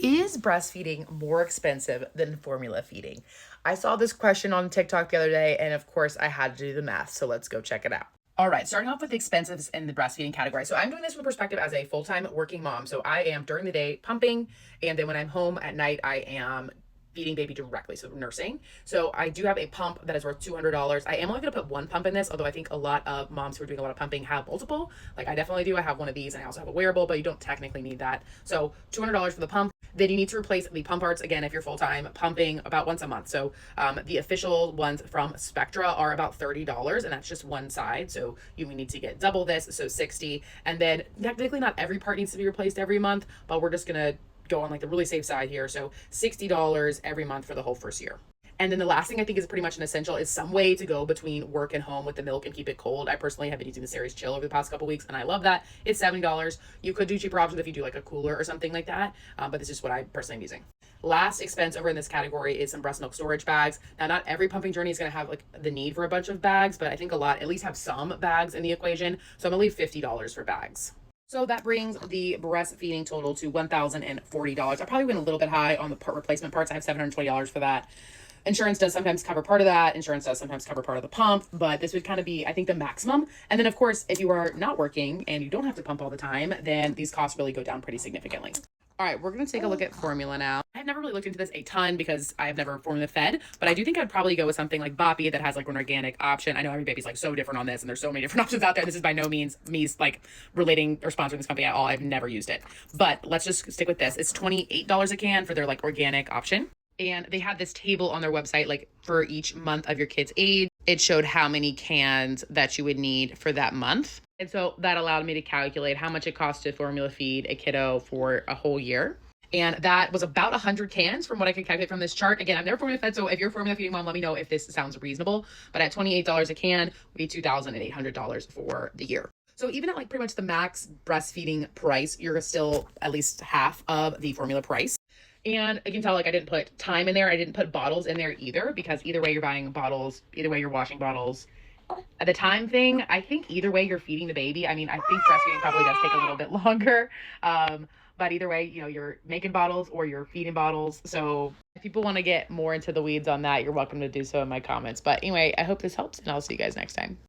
Is breastfeeding more expensive than formula feeding? I saw this question on TikTok the other day, and of course, I had to do the math. So let's go check it out. All right, starting off with the expenses in the breastfeeding category. So I'm doing this from the perspective as a full-time working mom. So I am during the day pumping, and then when I'm home at night, I am feeding baby directly, so nursing. So I do have a pump that is worth $200. I am only going to put one pump in this, although I think a lot of moms who are doing a lot of pumping have multiple. Like I definitely do. I have one of these, and I also have a wearable, but you don't technically need that. So $200 for the pump. Then you need to replace the pump parts again if you're full time pumping about once a month. So the official ones from Spectra are about $30, and that's just one side. So you need to get double this, so 60. And then technically not every part needs to be replaced every month, but we're just gonna go on like the really safe side here. So $60 every month for the whole first year. And then the last thing I think is pretty much an essential is some way to go between work and home with the milk and keep it cold. I personally have been using the Ceres Chill over the past couple weeks, and I love that. It's $70. You could do cheaper options if you do like a cooler or something like that, but this is what I personally am using. Last expense over in this category is some breast milk storage bags. Now, not every pumping journey is going to have like the need for a bunch of bags, but I think a lot at least have some bags in the equation. So I'm gonna leave $50 for bags. So that brings the breastfeeding total to $1,040. I probably went a little bit high on the part replacement parts. I have $720 for that. Insurance does sometimes cover part of that. Insurance does sometimes cover part of the pump, but this would kind of be, I think, the maximum. And then, of course, if you are not working and you don't have to pump all the time, then these costs really go down pretty significantly. All right, we're going to take a look at formula now. I've never really looked into this a ton because I've never formula fed, but I do think I'd probably go with something like Boppy that has like an organic option. I know every baby's like so different on this, and there's so many different options out there. This is by no means me like relating or sponsoring this company at all. I've never used it, but let's just stick with this. It's $28 a can for their like organic option. And they had this table on their website, like for each month of your kid's age, it showed how many cans that you would need for that month. And so that allowed me to calculate how much it costs to formula feed a kiddo for a whole year. And that was about 100 cans from what I could calculate from this chart. Again, I've never formula fed, so if you're a formula feeding mom, let me know if this sounds reasonable. But at $28 a can would be $2,800 for the year. So even at like pretty much the max breastfeeding price, you're still at least half of the formula price. And you can tell like I didn't put time in there. I didn't put bottles in there either, because either way you're buying bottles, either way you're washing bottles. At the time thing, I think either way you're feeding the baby. I mean, I think breastfeeding probably does take a little bit longer. But either way, you know, you're making bottles or you're feeding bottles. So if people want to get more into the weeds on that, you're welcome to do so in my comments. But anyway, I hope this helps, and I'll see you guys next time.